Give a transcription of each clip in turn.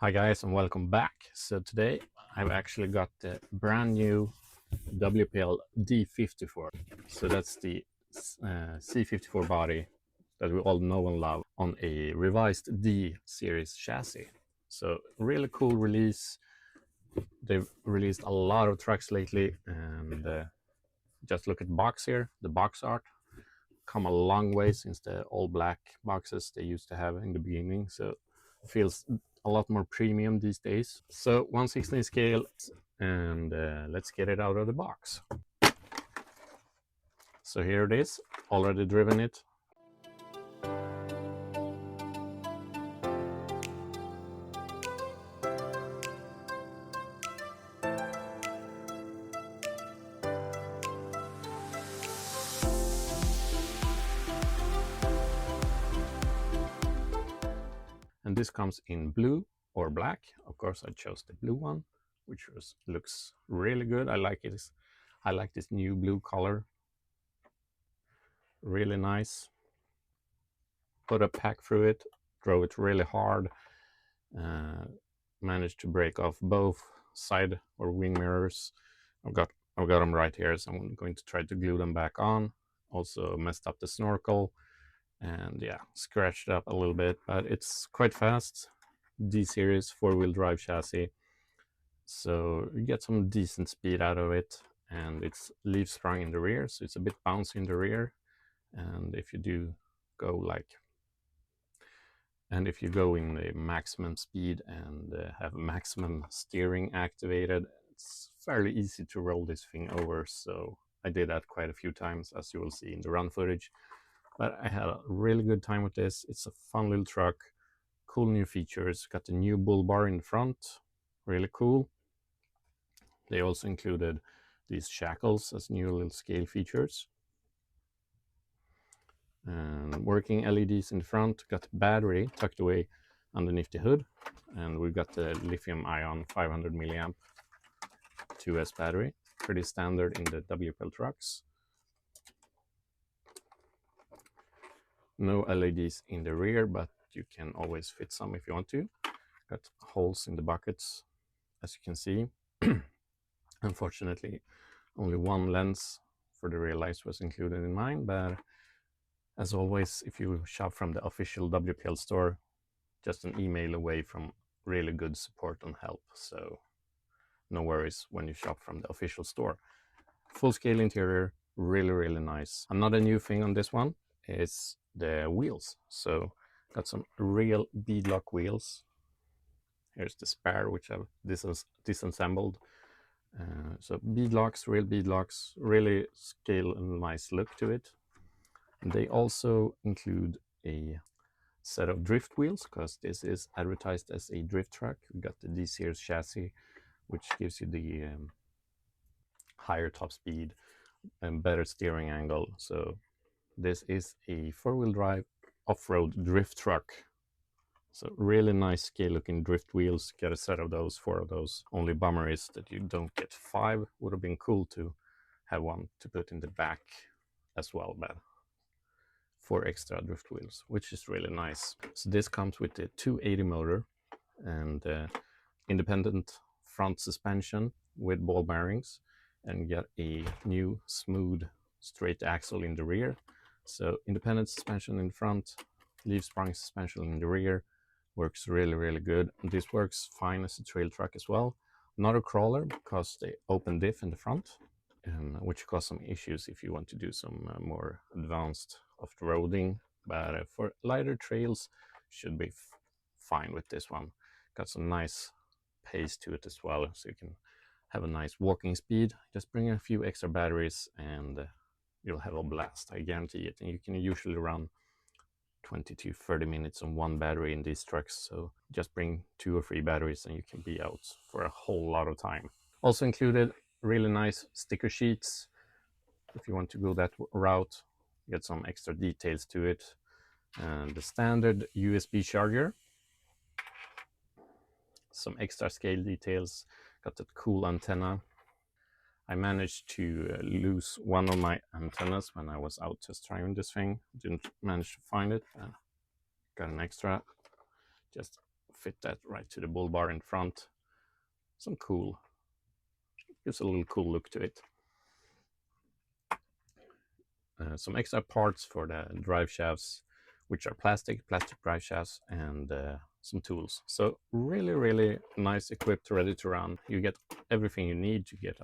Hi guys and welcome back. So today I've actually got the brand new WPL D54. So that's the C54 body that we all know and love on a revised D series chassis. So really cool release. They've released a lot of trucks lately, and just look at the box here, the box art. Come a long way since the all black boxes they used to have in the beginning. So it feels a lot more premium these days. So 1/16 scale, and let's get it out of the box. So here it is, already driven it. And this comes in blue or black. Of course I chose the blue one, which looks really good. I like it. I like this new blue color. Really nice. Put a pack through it, drove it really hard. Managed to break off both side or wing mirrors. I've got them right here, so I'm going to try to glue them back on. Also messed up the snorkel, and yeah, scratched up a little bit, but it's quite fast. D series 4-wheel drive chassis, so you get some decent speed out of it, and it's leaf sprung in the rear, so it's a bit bouncy in the rear. And if you do go if you go in the maximum speed and have maximum steering activated, it's fairly easy to roll this thing over. So I did that quite a few times, as you will see in the run footage. But I had a really good time with this. It's a fun little truck, cool new features. Got the new bull bar in front, really cool. They also included these shackles as new little scale features. And working LEDs in the front, got battery tucked away underneath the hood, and we've got the lithium ion 500 milliamp 2S battery, pretty standard in the WPL trucks. No LEDs in the rear, but you can always fit some if you want to. Got holes in the buckets, as you can see. Unfortunately, only one lens for the rear lights was included in mine, but as always, if you shop from the official WPL store, just an email away from really good support and help. So no worries when you shop from the official store. Full scale interior, really nice. Another new thing on this one is the wheels. So got some real beadlock wheels. Here's the spare, which I've disassembled. So beadlocks, real beadlocks, really scale and nice look to it. And they also include a set of drift wheels, because this is advertised as a drift truck. We got the D series chassis, which gives you the higher top speed and better steering angle. So this is a 4-wheel drive off-road drift truck. So really nice scale looking drift wheels. Get a set of those, 4 of those. Only bummer is that you don't get 5. Would have been cool to have one to put in the back as well, but 4 extra drift wheels, which is really nice. So this comes with the 280 motor and independent front suspension with ball bearings, and get a new smooth straight axle in the rear. So independent suspension in front, leaf sprung suspension in the rear. Works really good. This works fine as a trail truck as well. Not a crawler, because they open diff in the front, which cause some issues if you want to do some more advanced off-roading. But for lighter trails, should be fine with this one. Got some nice pace to it as well, so you can have a nice walking speed. Just bring a few extra batteries and you'll have a blast, I guarantee it. And you can usually run 20 to 30 minutes on one battery in these trucks, so just bring 2 or 3 batteries and you can be out for a whole lot of time. Also included really nice sticker sheets if you want to go that route, get some extra details to it. And the standard USB charger, some extra scale details, got that cool antenna. I managed to lose one of my antennas when I was out test driving this thing. Didn't manage to find it. Got an extra, just fit that right to the bull bar in front. Some cool, gives a little cool look to it. Some extra parts for the drive shafts, which are plastic drive shafts, and some tools. So really nice, equipped, ready to run. You get everything you need to get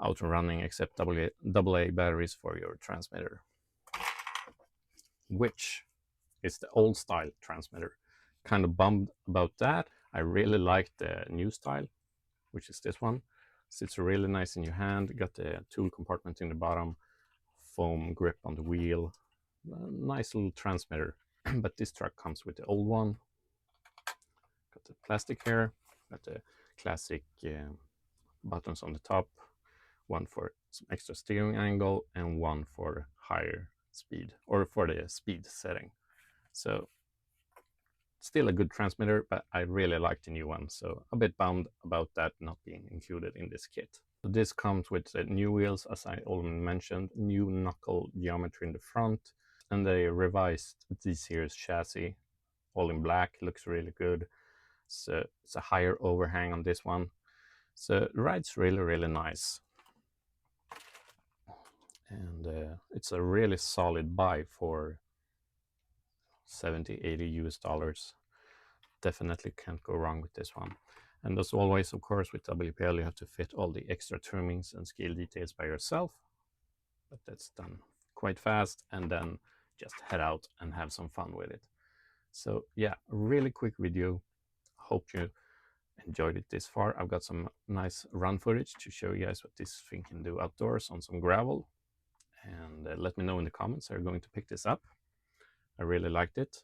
out and running, except AA batteries for your transmitter, which is the old style transmitter. Kind of bummed about that. I really like the new style, which is this one. Sits really nice in your hand. Got the tool compartment in the bottom, foam grip on the wheel. Nice little transmitter. But this truck comes with the old one. Got the plastic here. Got the classic buttons on the top. One for some extra steering angle and one for higher speed, or for the speed setting. So still a good transmitter, but I really like the new one. So a bit bummed about that not being included in this kit. So this comes with the new wheels, as I already mentioned, new knuckle geometry in the front, and they revised D-Series chassis, all in black. Looks really good. So it's a higher overhang on this one. So it rides really nice. And it's a really solid buy for 70-80 US dollars. Definitely can't go wrong with this one. And as always, of course, with WPL, you have to fit all the extra trimmings and scale details by yourself, but that's done quite fast, and then just head out and have some fun with it. So yeah, a really quick video. Hope you enjoyed it this far. I've got some nice run footage to show you guys what this thing can do outdoors on some gravel. And let me know in the comments, are you going to pick this up? I really liked it.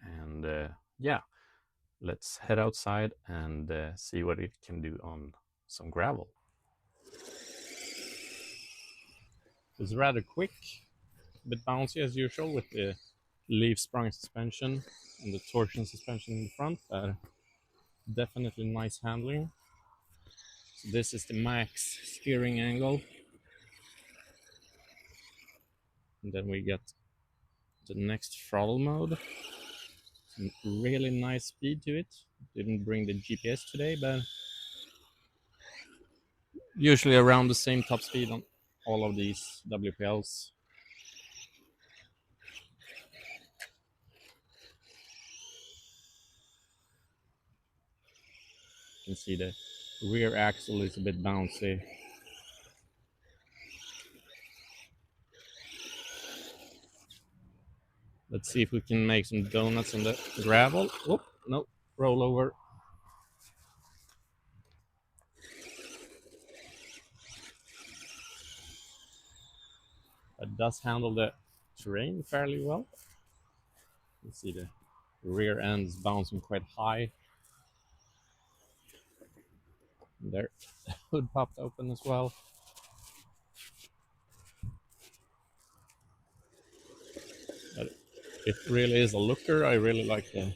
And yeah, let's head outside and see what it can do on some gravel. It's rather quick, a bit bouncy as usual with the leaf sprung suspension and the torsion suspension in the front. Definitely nice handling. So this is the max steering angle. And then we get the next throttle mode. Some really nice speed to it. Didn't bring the GPS today, but usually around the same top speed on all of these WPLs. You can see the rear axle is a bit bouncy. Let's see if we can make some donuts on the gravel. Whoop, no, roll over. It does handle the terrain fairly well. You see the rear end is bouncing quite high. And there, the hood popped open as well. But it really is a looker. I really like the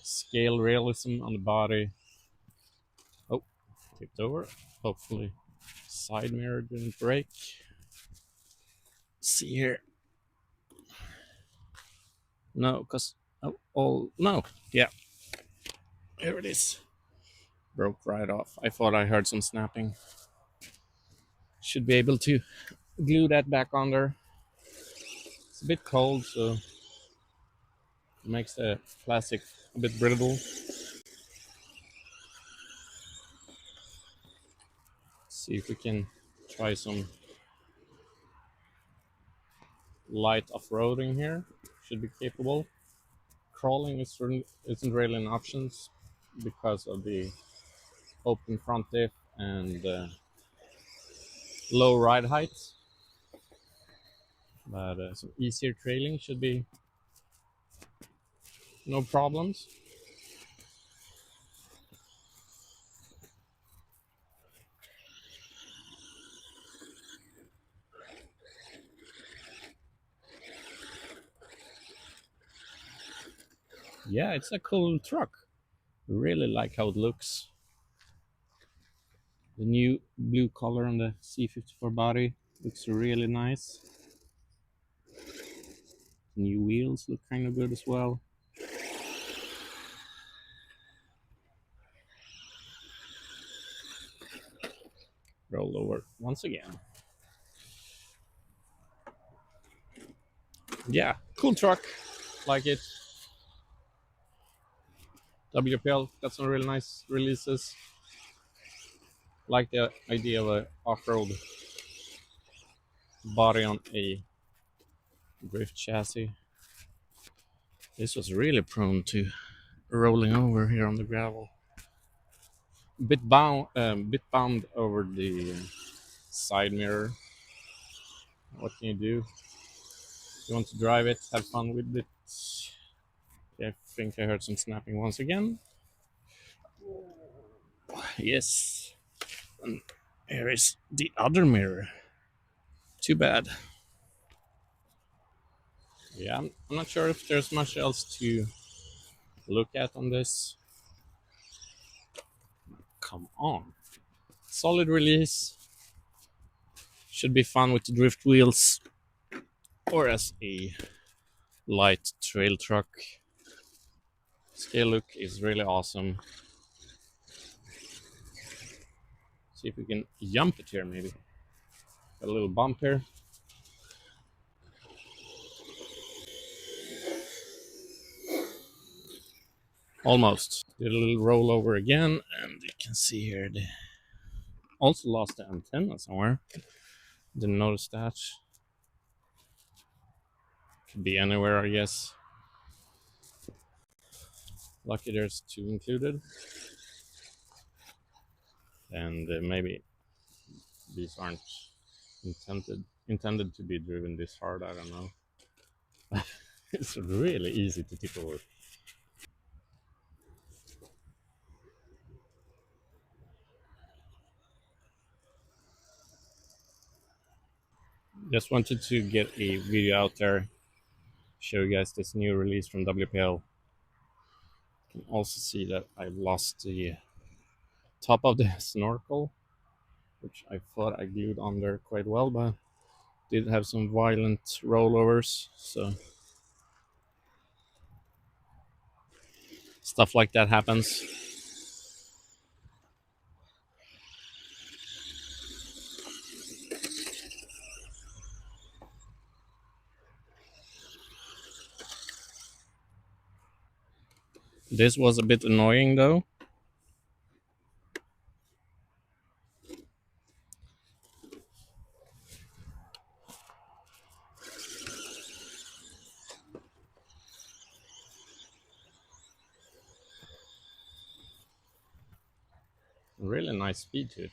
scale realism on the body. Oh, tipped over. Hopefully side mirror didn't break. See here. No, because no, yeah, here it is. Broke right off. I thought I heard some snapping. Should be able to glue that back on there. It's a bit cold, so it makes the plastic a bit brittle. See if we can try some light off-roading here. Should be capable. Crawling isn't really an option because of the open front diff and low ride height. But some easier trailing should be no problems. Yeah, it's a cool truck. Really like how it looks. The new blue color on the C54 body looks really nice. New wheels look kind of good as well. roll over once again. Yeah, cool truck. Like it. WPL got some really nice releases. Like the idea of a off-road body on a drift chassis. This was really prone to rolling over here on the gravel. Bit bound over the side mirror. What can you do? You want to drive it, have fun with it. I think I heard some snapping once again. Yes. And here is the other mirror. Too bad. Yeah, I'm not sure if there's much else to look at on this. Come on. Solid release. Should be fun with the drift wheels or as a light trail truck. Scale look is really awesome. See if we can jump it here maybe. Got a little bump here. Almost. Did a little rollover again, and you can see here they also lost the antenna somewhere. Didn't notice that. Could be anywhere, I guess. Lucky there's two included. And maybe these aren't intended to be driven this hard, I don't know. It's really easy to tip over. Just wanted to get a video out there, show you guys this new release from WPL. You can also see that I've lost the top of the snorkel, which I thought I glued on there quite well, but did have some violent rollovers, so stuff like that happens. This was a bit annoying though. Really nice speed to it.